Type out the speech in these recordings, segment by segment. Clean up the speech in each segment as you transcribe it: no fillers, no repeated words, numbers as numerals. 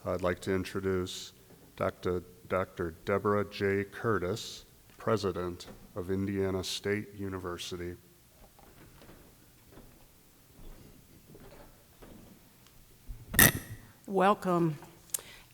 I'd like to introduce Dr. Deborah J. Curtis, President of Indiana State University. Welcome.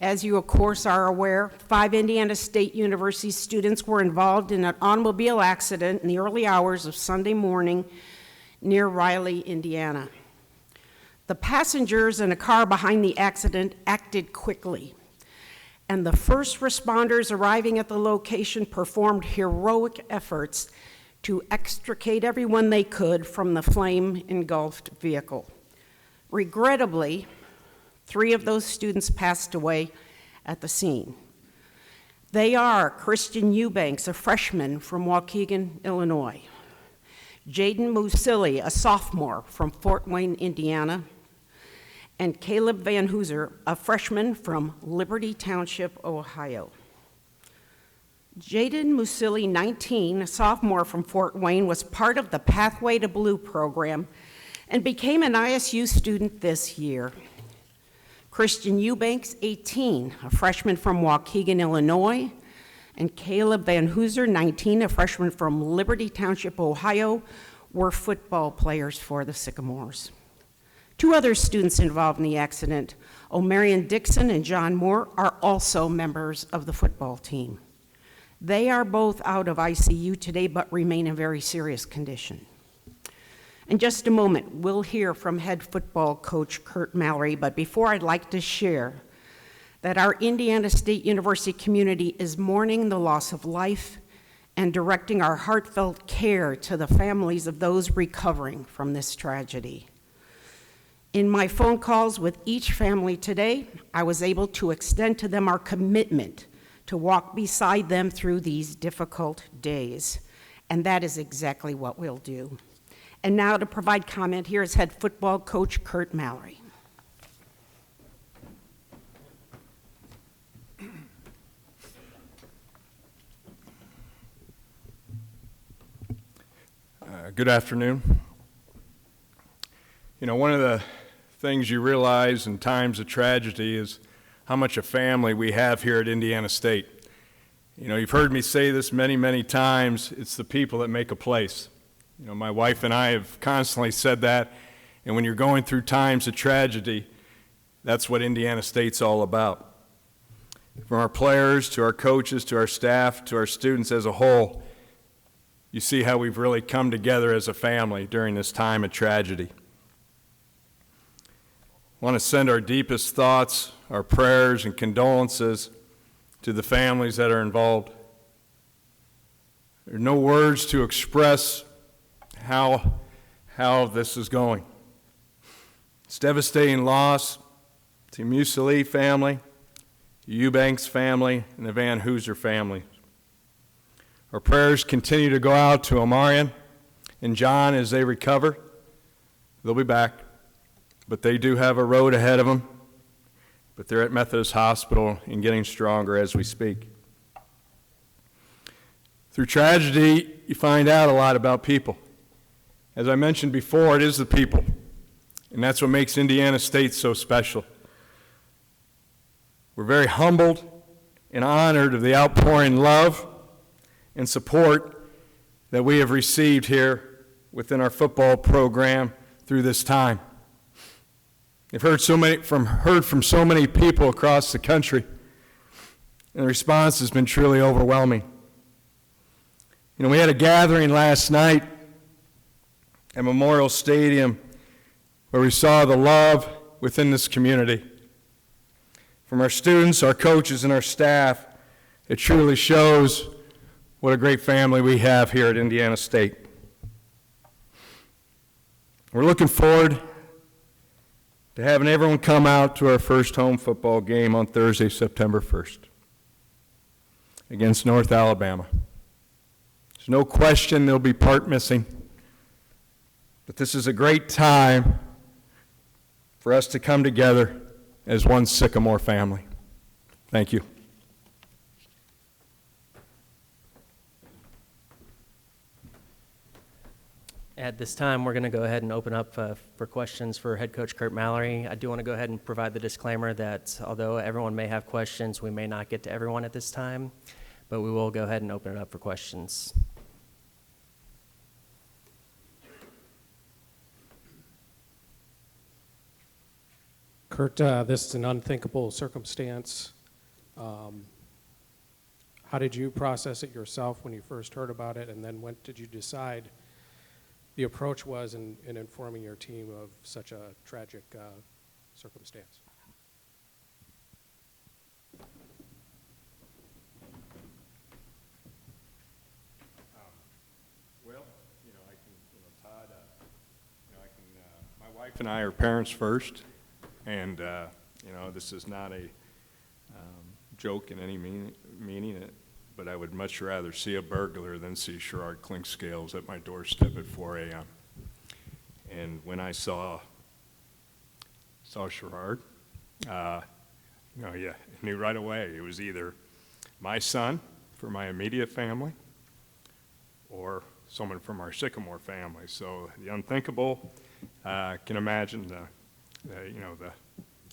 As you, of course, are aware, 5 Indiana State University students were involved in an automobile accident in the early hours of Sunday morning near Riley, Indiana. The passengers in a car behind the accident acted quickly, and the first responders arriving at the location performed heroic efforts to extricate everyone they could from the flame-engulfed vehicle. Regrettably, 3 of those students passed away at the scene. They are Christian Eubanks, a freshman from Waukegan, Illinois; Jaden Musili, a sophomore from Fort Wayne, Indiana; and Caleb Van Hooser, a freshman from Liberty Township, Ohio. Jaden Musili, 19, a sophomore from Fort Wayne, was part of the Pathway to Blue program and became an ISU student this year. Christian Eubanks, 18, a freshman from Waukegan, Illinois, and Caleb Van Hooser, 19, a freshman from Liberty Township, Ohio, were football players for the Sycamores. 2 other students involved in the accident, O'Marion Dixon and John Moore, are also members of the football team. They are both out of ICU today, but remain in very serious condition. In just a moment, we'll hear from head football coach Curt Mallory, but before, I'd like to share that our Indiana State University community is mourning the loss of life and directing our heartfelt care to the families of those recovering from this tragedy. In my phone calls with each family today, I was able to extend to them our commitment to walk beside them through these difficult days, and that is exactly what we'll do. And now to provide comment, here is head football coach Curt Mallory. Good afternoon. You know, one of the things you realize in times of tragedy is how much a family we have here at Indiana State. You know, you've heard me say this many, many times, it's the people that make a place. You know, my wife and I have constantly said that, and when you're going through times of tragedy, that's what Indiana State's all about. From our players, to our coaches, to our staff, to our students as a whole, you see how we've really come together as a family during this time of tragedy. I want to send our deepest thoughts, our prayers and condolences to the families that are involved. There are no words to express how this is going. It's devastating loss to the Musili family, the Eubanks family, and the Van Hooser family. Our prayers continue to go out to O'Marion and John as they recover. They'll be back, but they do have a road ahead of them. But they're at Methodist Hospital and getting stronger as we speak. Through tragedy, you find out a lot about people. As I mentioned before, it is the people, and that's what makes Indiana State so special. We're very humbled and honored of the outpouring love and support that we have received here within our football program through this time. We've heard from so many people across the country, and the response has been truly overwhelming. You know, we had a gathering last night at Memorial Stadium where we saw the love within this community. From our students, our coaches, and our staff, it truly shows what a great family we have here at Indiana State. We're looking forward to having everyone come out to our first home football game on Thursday, September 1st against North Alabama. There's no question there'll be part missing, but this is a great time for us to come together as one Sycamore family. Thank you. At this time, we're going to go ahead and open up for questions for head coach Curt Mallory. I do want to go ahead and provide the disclaimer that although everyone may have questions, we may not get to everyone at this time, but we will go ahead and open it up for questions. Curt, this is an unthinkable circumstance. How did you process it yourself when you first heard about it, and then when did you decide the approach was in informing your team of such a tragic circumstance? Well, Todd, my wife and I are parents first, and, this is not a joke in any meaning it, but I would much rather see a burglar than see Sherard Clinkscales at my doorstep at 4 a.m. And when I saw Sherard, I knew right away it was either my son for my immediate family or someone from our Sycamore family. So the unthinkable, can imagine the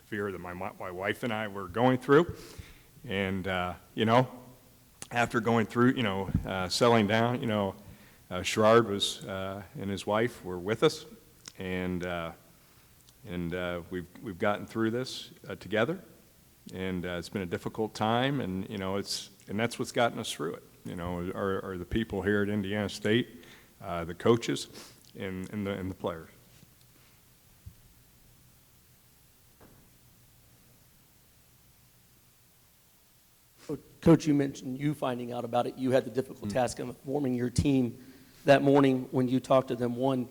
fear that my wife and I were going through. And, after going through, settling down, Sherard was, and his wife were with us. And we've gotten through this together. And it's been a difficult time, and, and that's what's gotten us through it, are the people here at Indiana State, the coaches, and the players. Coach, you mentioned you finding out about it. You had the difficult task of informing your team that morning when you talked to them. One,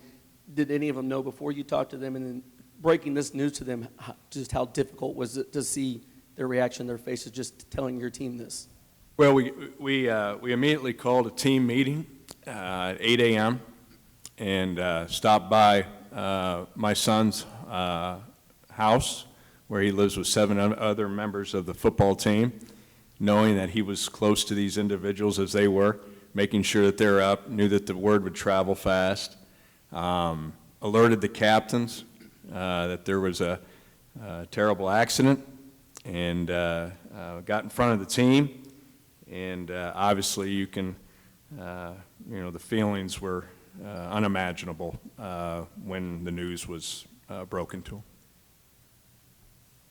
did any of them know before you talked to them? And then breaking this news to them, just how difficult was it to see their reaction, their faces, just telling your team this? Well, we immediately called a team meeting at 8 a.m. and stopped by my son's house, where he lives with 7 other members of the football team, knowing that he was close to these individuals as they were, making sure that they're up, knew that the word would travel fast, alerted the captains that there was a terrible accident, and got in front of the team. And obviously you can, the feelings were unimaginable when the news was broken to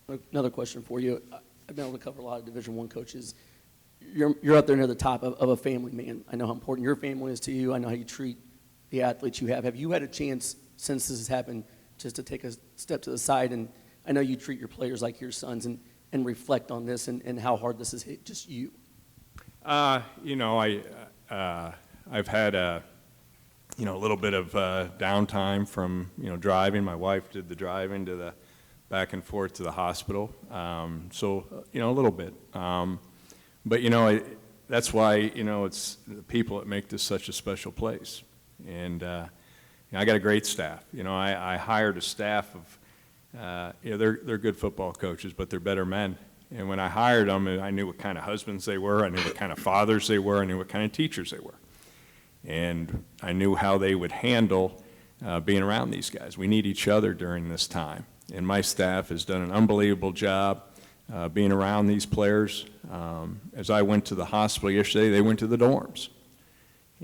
them. Another question for you. I've been able to cover a lot of Division I coaches. You're up there near the top of a family, man. I know how important your family is to you. I know how you treat the athletes you have. Have you had a chance since this has happened just to take a step to the side? And I know you treat your players like your sons and reflect on this and how hard this has hit just you. I've had a little bit of downtime from, driving. My wife did the driving to the back and forth to the hospital. So, a little bit. But, that's why, it's the people that make this such a special place. And, I got a great staff. I hired a staff of, they're good football coaches, but they're better men. And when I hired them, I knew what kind of husbands they were. I knew what kind of fathers they were. I knew what kind of teachers they were. And I knew how they would handle being around these guys. We need each other during this time. And my staff has done an unbelievable job being around these players. As I went to the hospital yesterday, they went to the dorms.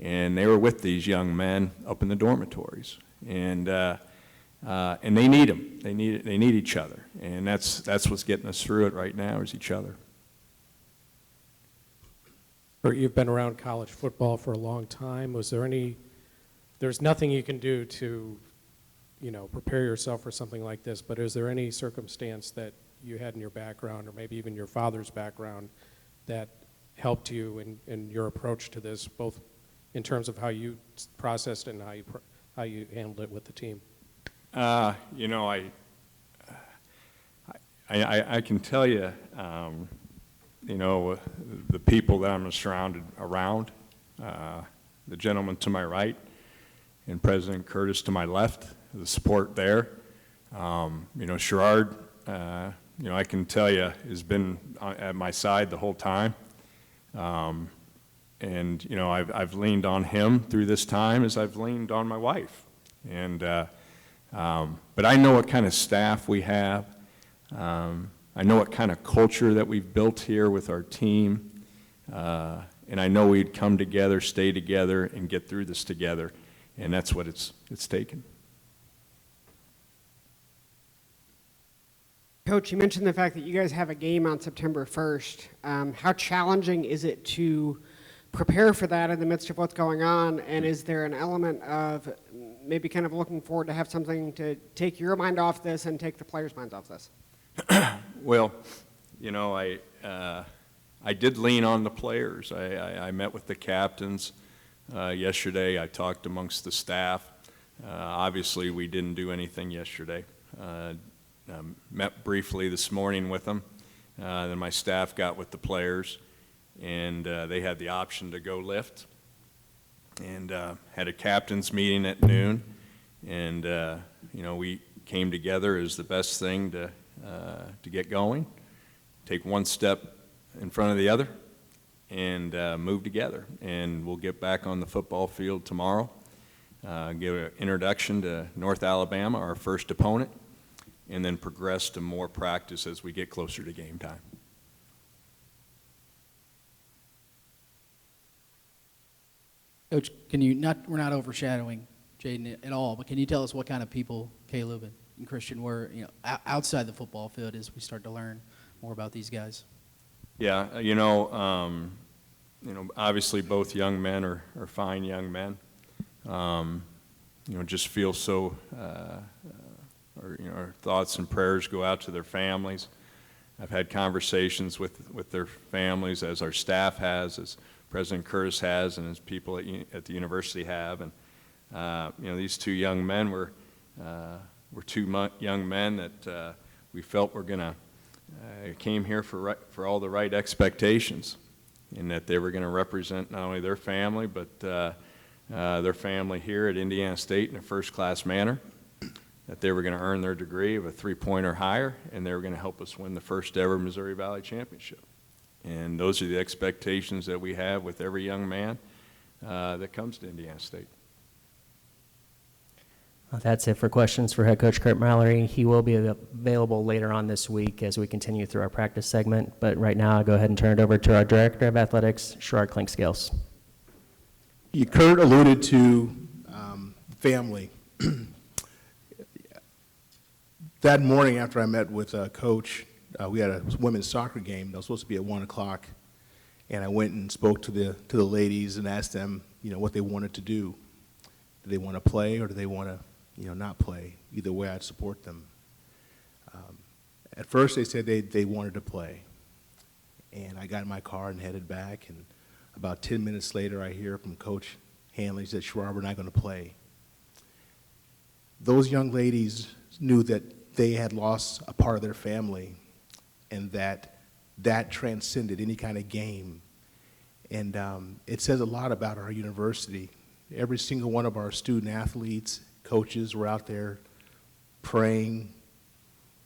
And they were with these young men up in the dormitories. And they need them. They need each other. And that's what's getting us through it right now, is each other. You've been around college football for a long time. There's nothing you can do to, prepare yourself for something like this, but is there any circumstance that you had in your background, or maybe even your father's background, that helped you in your approach to this, both in terms of how you processed it and how you handled it with the team? I can tell you, the people that I'm surrounded around, the gentleman to my right and President Curtis to my left, the support there. Sherard, I can tell you, has been at my side the whole time. And, I've leaned on him through this time as I've leaned on my wife. And, but I know what kind of staff we have. I know what kind of culture that we've built here with our team. And I know we'd come together, stay together, and get through this together. And that's what it's taken. Coach, you mentioned the fact that you guys have a game on September 1st. How challenging is it to prepare for that in the midst of what's going on? And is there an element of maybe kind of looking forward to have something to take your mind off this and take the players' minds off this? Well, you know, I did lean on the players. I met with the captains yesterday. I talked amongst the staff. Obviously, we didn't do anything yesterday. Met briefly this morning with them. Then my staff got with the players, and they had the option to go lift. And had a captains meeting at noon, and you know, we came together as the best thing to get going. Take one step in front of the other, and move together. And we'll get back on the football field tomorrow. Give an introduction to North Alabama, our first opponent, and then progress to more practice as we get closer to game time. Coach, can you we're not overshadowing Jaden at all, but can you tell us what kind of people Caleb and Christian were, you know, outside the football field as we start to learn more about these guys? Yeah, you know, obviously both young men are fine young men. You know, just feel so, our thoughts and prayers go out to their families. I've had conversations with their families, as our staff has, as President Curtis has, and as people at the university have. And you know, these two young men were two young men that we felt were gonna came here for all the right expectations, and that they were going to represent not only their family, but their family here at Indiana State in a first-class manner, that they were going to earn their degree of a 3-point or higher, and they were going to help us win the first ever Missouri Valley Championship. And those are the expectations that we have with every young man that comes to Indiana State. Well, that's it for questions for head coach Curt Mallory. He will be available later on this week as we continue through our practice segment. But right now, I'll go ahead and turn it over to our Director of Athletics, Sherard Clinkscales. Curt alluded to family. That morning after I met with Coach, we had a women's soccer game that was supposed to be at 1 o'clock. And I went and spoke to the ladies and asked them, you know, what they wanted to do. Do they want to play, or do they want to, you know, not play? Either way, I'd support them. At first, they said they wanted to play. And I got in my car and headed back. And about 10 minutes later, I hear from Coach Hanley, he said, Sherard, we're not going to play. Those young ladies knew that they had lost a part of their family, and that transcended any kind of game. And it says a lot about our university. Every single one of our student athletes, coaches were out there praying,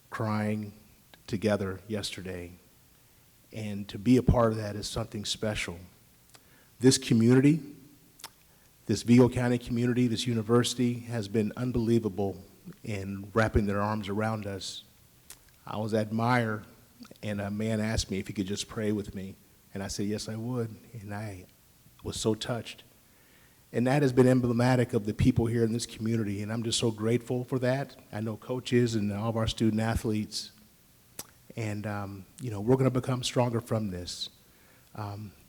crying together yesterday. And to be a part of that is something special. This community, this Vigo County community, this university has been unbelievable in wrapping their arms around us. I was at Meyer, and a man asked me if he could just pray with me. And I said, yes, I would. And I was so touched. And that has been emblematic of the people here in this community, and I'm just so grateful for that. I know coaches and all of our student athletes, and you know, we're going to become stronger from this.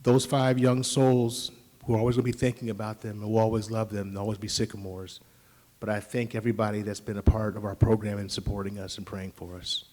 Those 5 young souls, we're always going to be thinking about them, and we'll always love them, they'll always be sycamores. But I thank everybody that's been a part of our program and supporting us and praying for us.